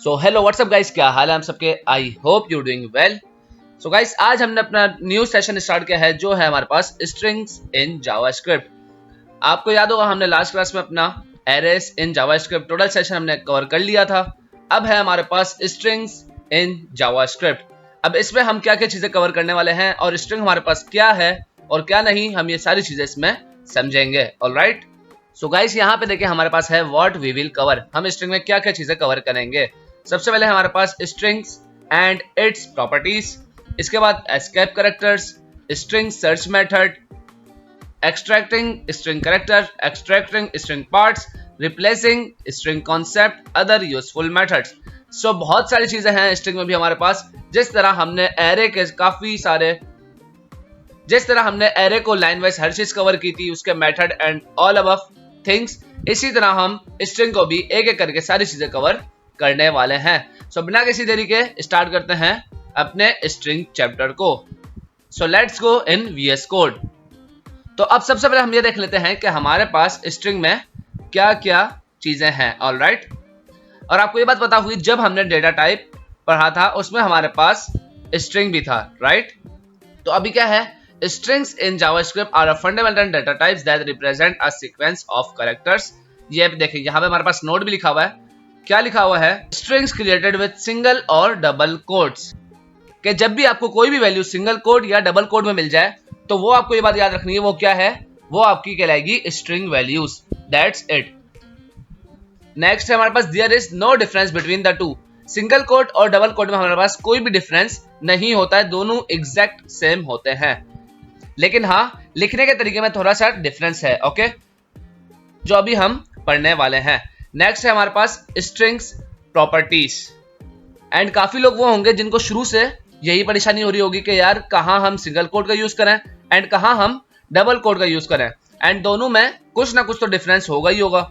So hello what's up guys, क्या हाल है हम सबके। I hope you doing well. So guys, आज हमने अपना न्यू सेशन स्टार्ट किया है जो है हमारे पास स्ट्रिंग्स इन जावास्क्रिप्ट। आपको याद होगा हमने लास्ट क्लास में अपना arrays in JavaScript total session हमने कवर कर लिया था। अब है हमारे पास स्ट्रिंग्स इन जावास्क्रिप्ट। अब इसमें हम क्या क्या चीजें कवर करने वाले हैं और स्ट्रिंग हमारे पास क्या है और क्या नहीं, हम ये सारी चीजें इसमें समझेंगे। ऑलराइट, सो गाइस यहाँ पे देखिए हमारे पास है व्हाट वी विल कवर। हम स्ट्रिंग में क्या क्या चीजें कवर करेंगे। सबसे पहले हमारे पास स्ट्रिंग्स एंड इट्स प्रॉपर्टीज, इसके बाद escape characters, string search method, extracting string character, extracting string parts, replacing string concept, other useful methods. So बहुत सारी चीजें हैं स्ट्रिंग में भी हमारे पास। जिस तरह हमने एरे को लाइन वाइज हर चीज कवर की थी, उसके method and all above things, इसी तरह हम स्ट्रिंग को भी एक एक करके सारी चीजें कवर करने वाले हैं। सो बिना किसी देरी के स्टार्ट करते हैं अपने स्ट्रिंग चैप्टर को। So let's go in VS code. तो अब सबसे पहले हम ये देख लेते हैं कि हमारे पास स्ट्रिंग में क्या क्या चीजें हैं। ऑलराइट, और आपको ये बात पता हुई जब हमने डेटा टाइप पढ़ा था उसमें हमारे पास स्ट्रिंग भी था, राइट। तो अभी क्या है, strings in JavaScript are a fundamental data types that represent a sequence of characters. ये देखिए यहाँ पे हमारे पास नोट भी लिखा हुआ है। क्या लिखा हुआ है, स्ट्रिंग्स क्रिएटेड विद सिंगल और डबल कोट्स। कि जब भी आपको कोई भी वैल्यू सिंगल कोट या डबल कोट में मिल जाए तो वो आपको ये बात याद रखनी है, वो क्या है, वो आपकी कहलाएगी string values. That's it. Next है हमारे पास there is no difference between the two. Single quote और डबल कोट में हमारे पास कोई भी डिफरेंस नहीं होता है, दोनों एग्जैक्ट सेम होते हैं। लेकिन हाँ, लिखने के तरीके में थोड़ा सा डिफरेंस है, ओके, जो अभी हम पढ़ने वाले हैं। नेक्स्ट है हमारे पास स्ट्रिंग्स प्रॉपर्टीज। एंड काफी लोग वो होंगे जिनको शुरू से यही परेशानी हो रही होगी कि यार कहाँ हम सिंगल कोट का यूज करें एंड कहाँ हम डबल कोट का यूज करें। एंड दोनों में कुछ ना कुछ तो डिफरेंस होगा ही होगा,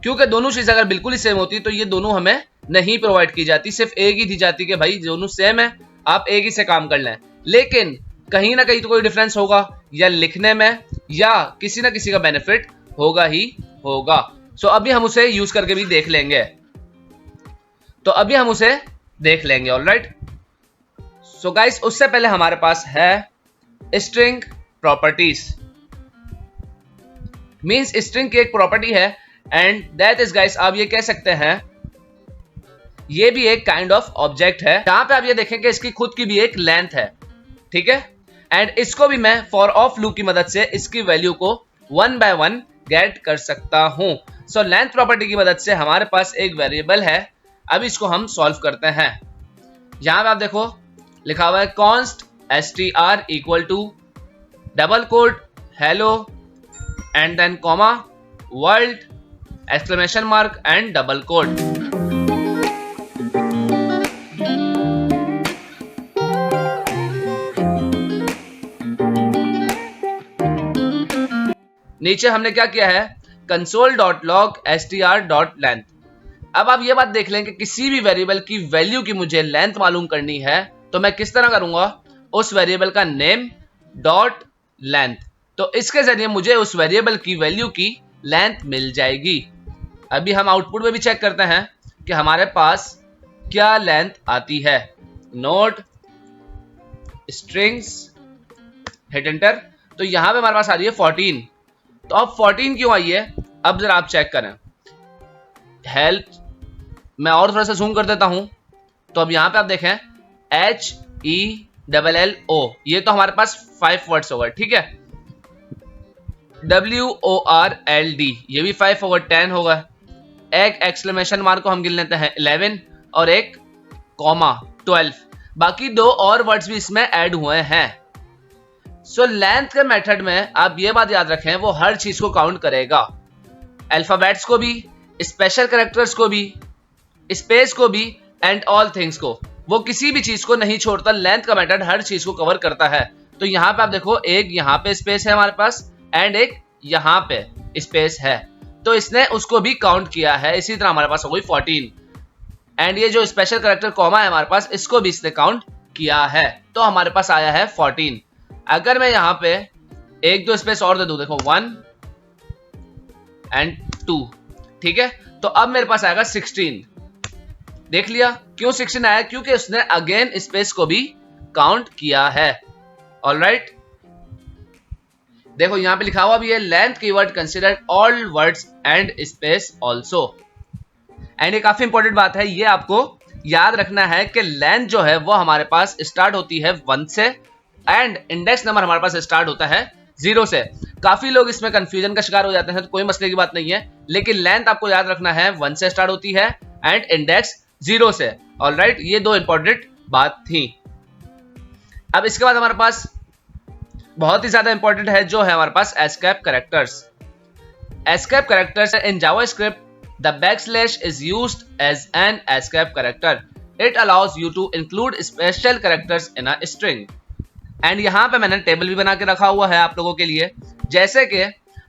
क्योंकि दोनों चीजें अगर बिल्कुल ही सेम होती तो ये दोनों हमें नहीं प्रोवाइड की जाती, सिर्फ एक ही दी जाती कि भाई दोनों सेम है, आप एक ही से काम कर लें। लेकिन कहीं ना कहीं तो कोई डिफरेंस होगा, या लिखने में या किसी ना किसी का बेनिफिट होगा ही होगा। सो अभी हम उसे यूज करके भी देख लेंगे। ऑलराइट। सो गाइस, उससे पहले हमारे पास है स्ट्रिंग प्रॉपर्टीज। मींस स्ट्रिंग की एक प्रॉपर्टी है एंड दैट इज गाइस, आप ये कह सकते हैं ये भी एक काइंड ऑफ ऑब्जेक्ट है, जहां पे आप ये देखें कि इसकी खुद की भी एक लेंथ है, ठीक है। एंड इसको भी मैं फॉर ऑफ लूप की मदद से इसकी वैल्यू को 1 by 1 गेट कर सकता हूं। सो लेंथ प्रॉपर्टी की मदद से हमारे पास एक वेरिएबल है। अब इसको हम सॉल्व करते हैं। यहां पे आप देखो लिखा हुआ है const str equal to double quote hello and then comma world exclamation mark and double quote. नीचे हमने क्या किया है, console.log str.length। अब आप ये बात देख लें कि किसी भी वेरिएबल की वैल्यू की मुझे लेंथ मालूम करनी है तो मैं किस तरह करूंगा, उस वेरिएबल का नेम डॉट लेंथ। तो इसके जरिए मुझे उस वेरिएबल की वैल्यू की लेंथ मिल जाएगी। अभी हम आउटपुट में भी चेक करते हैं कि हमारे पास क्या लेंथ आती है। Note strings, hit enter. तो यहां पे हमारे पास आ रही है 14। तो अब 14 क्यों आई है, अब जरा आप चेक करें। हेल्प, मैं और थोड़ा सा जूम कर देता हूं। तो अब यहां पे आप देखें HELLO, ये तो हमारे पास 5 वर्ड्स होगा, ठीक है। WORLD, ये भी 5/10 होगा। एक एक्सक्लेमेशन मार्क को हम गिन लेते हैं 11 और एक कॉमा 12। बाकी 2 और वर्ड्स भी इसमें ऐड हुए हैं। सो लेंथ के मेथड में आप ये बात याद रखें, वो हर चीज को काउंट करेगा, अल्फाबेट्स को भी, स्पेशल कैरेक्टर्स को भी, स्पेस को भी एंड ऑल थिंग्स को। वो किसी भी चीज को नहीं छोड़ता। लेंथ का मेथड हर चीज को कवर करता है। तो यहाँ पे आप देखो, एक यहाँ पे स्पेस है हमारे पास एंड एक यहाँ पे स्पेस है, तो इसने उसको भी काउंट किया है। इसी तरह हमारे पास हो गई 14 एंड ये जो स्पेशल कैरेक्टर कॉमा है हमारे पास, इसको भी इसने काउंट किया है, तो हमारे पास आया है 14। अगर मैं यहाँ पे एक दो स्पेस और दे दूं, देखो 1 एंड 2, ठीक है। तो अब मेरे पास आएगा 16। देख लिया क्यों 16 आया, क्योंकि उसने अगेन स्पेस को भी काउंट किया है। ऑलराइट, देखो यहां पे लिखा हुआ भी है length keyword consider all words and space also. And ये काफी इंपॉर्टेंट बात है, ये आपको याद रखना है कि लेंथ जो है वो हमारे पास स्टार्ट होती है 1 से एंड इंडेक्स नंबर हमारे पास स्टार्ट होता है 0 से। काफी लोग इसमें कंफ्यूजन का शिकार हो जाते हैं, तो कोई मसले की बात नहीं है, लेकिन लेंथ आपको याद रखना है 1 से स्टार्ट होती है एंड इंडेक्स 0 से। ऑलराइट, ये दो इंपॉर्टेंट बात थी। अब इसके बाद हमारे पास बहुत ही ज्यादा इंपॉर्टेंट है जो है हमारे पास escape characters. Escape characters in JavaScript the backslash is used as an escape character. It allows you to include special characters in a string. And यहाँ पे मैंने टेबल भी बना के रखा हुआ है आप लोगों के लिए, जैसे कि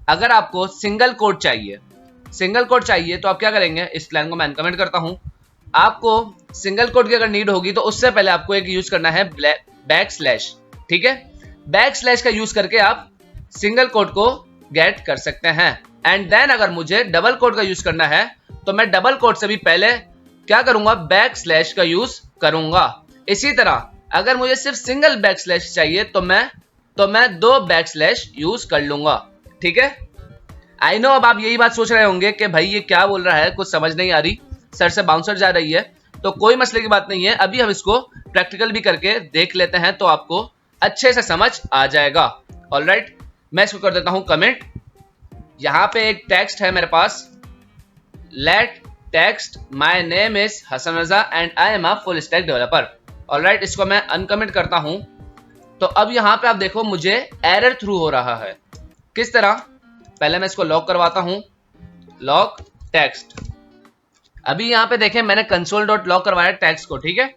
अगर आपको सिंगल कोट चाहिए, तो आप क्या करेंगे, इस लाइन को मैं अनकमेंट करता हूं। आपको सिंगल कोट की अगर नीड होगी तो उससे पहले आपको एक यूज करना है बैकस्लैश। ठीक है, बैकस्लैश का यूज करके आप सिंगल कोट को गेट कर सकते हैं। एंड देन अगर मुझे डबल कोट का यूज करना है तो मैं डबल कोट से भी पहले क्या करूंगा, बैकस्लैश का यूज करूंगा। इसी तरह अगर मुझे सिर्फ सिंगल बैकस्लैश चाहिए तो मैं 2 बैकस्लैश यूज कर लूंगा। ठीक है, आई नो अब आप यही बात सोच रहे होंगे कि भाई ये क्या बोल रहा है, कुछ समझ नहीं आ रही, सर से बाउंसर जा रही है। तो कोई मसले की बात नहीं है, अभी हम इसको प्रैक्टिकल भी करके देख लेते हैं तो आपको अच्छे से समझ आ जाएगा। ऑलराइट, मैं इसको कर देता हूं कमेंट। यहां पे एक टेक्स्ट है मेरे पास, let text my name is Hasan Raza and I am a full stack developer. Alright, इसको मैं अनकमेंट करता हूं। तो अब यहां पे आप देखो मुझे एरर थ्रू हो रहा है। किस तरह, पहले मैं इसको लॉक करवाता हूं, लॉक टेक्स्ट। अभी यहां पे देखें मैंने console.log करवाया टेक्स्ट को। ठीक है,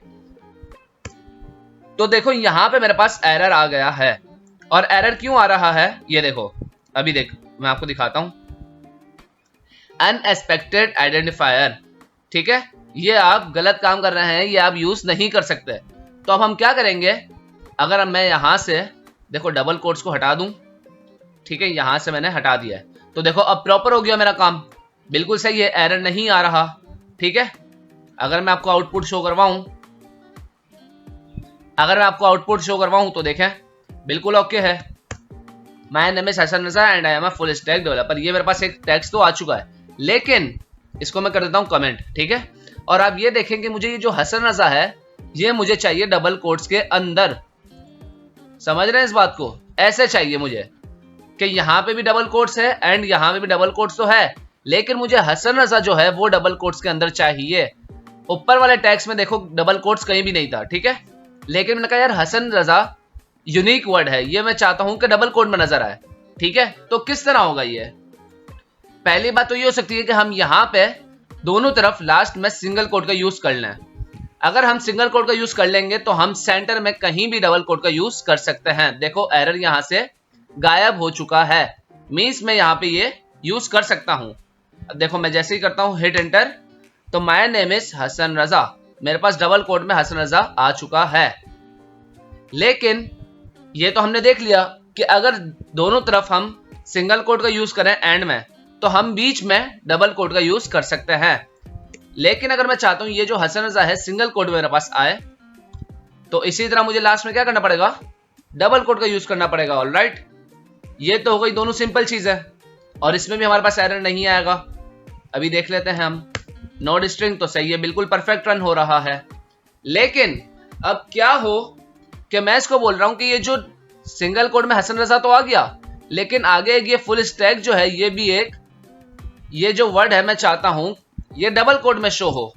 तो देखो यहां पे मेरे पास एरर आ गया है। और एरर क्यों आ रहा है ये देखो, अभी देख मैं आपको दिखाता हूं, अनएक्सपेक्टेड आइडेंटिफायर। ठीक है, ये आप गलत काम कर रहे हैं, ये आप यूज नहीं कर सकते। तो अब हम क्या करेंगे, अगर मैं यहां से देखो डबल कोट्स को हटा दूं, ठीक है, यहां से मैंने हटा दिया है, तो देखो अब प्रॉपर हो गया मेरा काम, बिल्कुल सही है, एरर नहीं आ रहा। ठीक है, अगर मैं आपको आउटपुट शो करवाऊं, तो देखें बिल्कुल ओके है, my name is Hasan Raza and I am a full stack developer. ये मेरे पास एक टेक्स्ट तो आ चुका है, लेकिन इसको मैं कर देता हूं कमेंट। ठीक है, और आप ये देखेंगे मुझे ये जो हसन रजा है ये मुझे चाहिए डबल कोट्स के अंदर। समझ रहे हैं इस बात को, ऐसे चाहिए मुझे कि यहां पे भी डबल कोट्स है एंड यहां पे भी डबल कोट्स तो है, लेकिन मुझे हसन रजा जो है वो डबल कोट्स के अंदर चाहिए। ऊपर वाले टैक्स में देखो डबल कोट्स कहीं भी नहीं था। ठीक है, लेकिन मैंने कहा यार हसन रजा यूनिक वर्ड है, ये मैं चाहता हूं कि डबल कोट में नजर आए। ठीक है, तो किस तरह होगा ये, पहली बात तो ये हो सकती है कि हम यहां पे दोनों तरफ लास्ट में सिंगल कोट का यूज कर लें। अगर हम सिंगल कोट का यूज कर लेंगे तो हम सेंटर में कहीं भी डबल कोट का यूज कर सकते हैं। देखो एरर यहां से गायब हो चुका है, मींस मैं यहां पे ये यूज कर सकता हूं। अब देखो मैं जैसे ही करता हूं हिट एंटर, तो माय नेम इज हसन रजा, मेरे पास डबल कोट में हसन रजा आ चुका है। लेकिन ये तो हमने देख लिया कि अगर दोनों तरफ हम सिंगल कोट का यूज करें एंड में, तो हम बीच में डबल कोट का यूज कर सकते हैं। लेकिन अगर मैं चाहता हूं ये जो हसन रजा है सिंगल कोट मेरे पास आए, तो इसी तरह मुझे लास्ट में क्या करना पड़ेगा, डबल कोट का यूज करना पड़ेगा। ऑलराइट, ये तो हो गई दोनों सिंपल चीज है, और इसमें भी हमारे पास एरर नहीं आएगा। अभी देख लेते हैं हम, नोड स्ट्रिंग तो सही है, बिल्कुल परफेक्ट रन हो रहा है। लेकिन अब क्या हो कि मैं इसको बोल रहा हूं कि ये जो सिंगल कोड में हसन रजा तो आ गया, लेकिन आगे ये फुल स्टैक जो है ये भी एक, ये जो वर्ड है मैं चाहता हूं ये डबल कोड में शो हो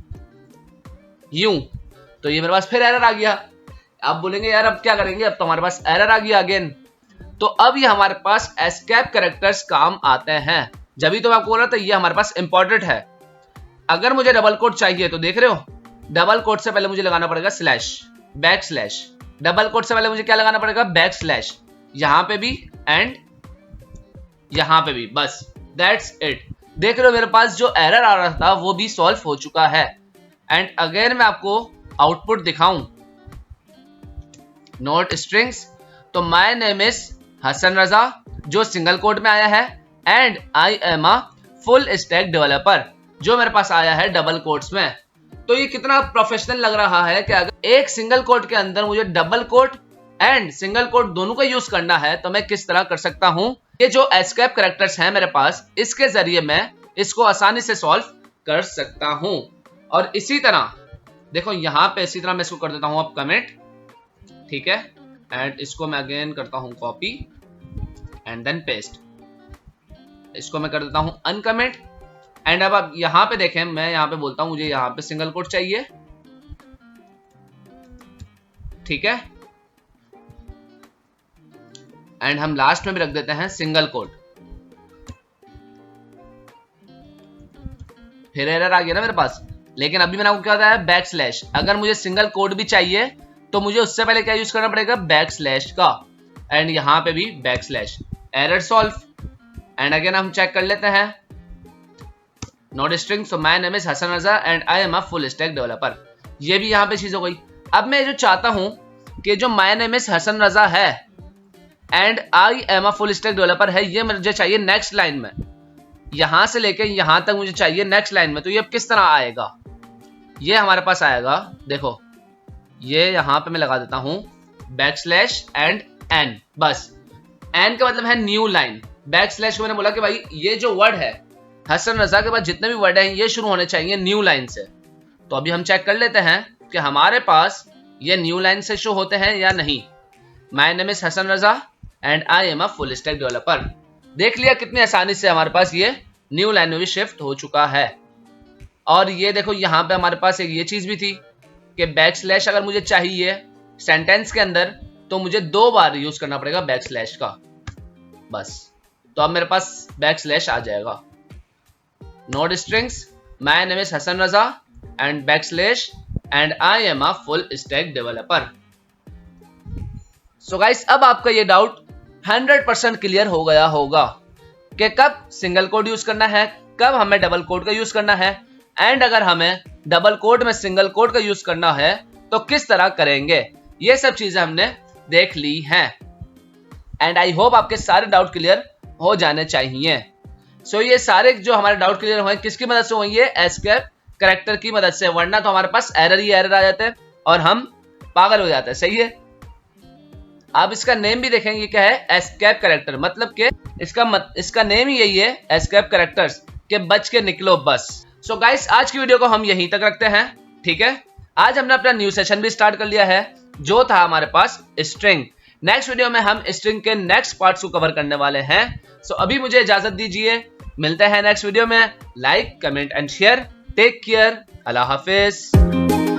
यूं, तो ये मेरे पास फिर एरर आ गया। आप बोलेंगे यार अब क्या करेंगे, अब तो हमारे पास एरर आ गया अगेन। तो अब ये हमारे पास एस्केप कैरेक्टर्स काम आते हैं, जब भी तो मैं आपको बोल रहा था ये हमारे पास इंपॉर्टेंट है। अगर मुझे डबल कोट चाहिए तो देख रहे हो, डबल कोट से पहले मुझे लगाना पड़ेगा slash, backslash, double quote से पहले मुझे क्या लगाना पड़ेगा, बैक स्लैश, यहां पे भी एंड यहां पे भी, बस दैट्स इट। देख रहे हो मेरे पास जो एरर आ रहा था वो भी सॉल्व हो चुका है। एंड अगेन मैं आपको आउटपुट दिखाऊं, नोट स्ट्रिंग्स, तो माय नेम इज हसन रजा जो सिंगल कोट में आया है and I am a full stack developer जो मेरे पास आया है डबल कोट्स में। तो ये कितना प्रोफेशनल लग रहा है कि अगर एक सिंगल कोट के अंदर मुझे double quote and single quote दोनों का यूज करना है तो मैं किस तरह कर सकता हूं। ये जो एस्केप कैरेक्टर्स हैं मेरे पास, इसके जरिए मैं इसको आसानी से सॉल्व कर सकता हूं। और इसी तरह देखो यहां पे इसी तरह मैं इसको कर देता हूं अब कमेंट, ठीक है, एंड इसको मैं अगेन करता हूं कॉपी एंड देन पेस्ट, इसको मैं कर देता हूं अनकमेंट। एंड अब आप यहां पे देखें, मैं यहां पे बोलता हूं मुझे यहां पे सिंगल कोट चाहिए, ठीक है, एंड हम लास्ट में भी रख देते हैं सिंगल कोट। फिर एरर आ गया ना मेरे पास, लेकिन अभी मैंने आपको क्या बताया, बैक स्लैश। अगर मुझे सिंगल कोट भी चाहिए तो मुझे उससे पहले क्या यूज करना पड़ेगा, बैक स्लैश का, एंड यहां पे भी backslash, error solve. And again हम चेक कर लेते हैं, note string, so my name is Hasan Raza and I am a full stack developer. ये भी यहां पे चीज हो गई। अब मैं जो चाहता हूं कि जो माय नेम इज हसन रजा है and I am a full stack developer है, ये मुझे चाहिए नेक्स्ट लाइन में, यहां से लेके यहां तक मुझे चाहिए नेक्स्ट लाइन में। तो ये अब किस तरह आएगा, ये हमारे पास आएगा, देखो ये यहां पे मैं लगा देता हूं बैक स्लैश एंड एन, बस एन का मतलब है न्यू लाइन, बैक स्लैश को मैंने बोला कि भाई ये जो वर्ड है हसन रजा के बाद जितने भी वर्ड हैं ये शुरू होने चाहिए न्यू लाइन से। तो अभी हम चेक कर लेते हैं कि हमारे पास ये न्यू लाइन से शो होते हैं या नहीं। My name is Hasan Raza and I am a full stack developer. देख लिया कितनी आसानी से हमारे पास ये न्यू लाइन में भी शिफ्ट हो चुका है। और ये देखो यहाँ पे हमारे पास एक ये चीज भी थी कि बैक स्लैश अगर मुझे चाहिए सेंटेंस के अंदर तो मुझे 2 बार यूज करना पड़ेगा बैक स्लैश का, बस। तो अब मेरे पास बैक स्लैश आ जाएगा, note strings, my name is Hasan Raza and backslash and I am a full stack developer. So guys, अब आपका ये डाउट 100% क्लियर हो गया होगा कि कब सिंगल कोड यूज करना है, कब हमें डबल कोड का यूज करना है, एंड अगर हमें डबल कोड में सिंगल कोड का यूज करना है तो किस तरह करेंगे। ये सब चीजें हमने देख ली हैं एंड आई होप आपके सारे डाउट क्लियर हो जाने चाहिए। सो ये सारे जो हमारे डाउट क्लियर हुए किसकी मदद से हुए, एस्केप कैरेक्टर की मदद से, वरना तो हमारे पास एरर ही एरर आ जाते हैं और हम पागल हो जाते हैं। सही है, आप इसका नेम भी देखेंगे क्या है, एस्केप कैरेक्टर, मतलब कि इसका नेम ही यही है, एस्केप कैरेक्टर्स, के बच के निकलो बस। सो गाइस, आज की वीडियो को हम यहीं तक रखते हैं, ठीक है। आज हमने अपना न्यू सेशन भी स्टार्ट कर लिया है जो था हमारे पास स्ट्रिंग। नेक्स्ट वीडियो में हम स्ट्रिंग के नेक्स्ट पार्ट्स को कवर करने वाले हैं। सो अभी मुझे इजाजत दीजिए, मिलते हैं नेक्स्ट वीडियो में। Like, comment and share. Take care, अल्लाह हाफिज।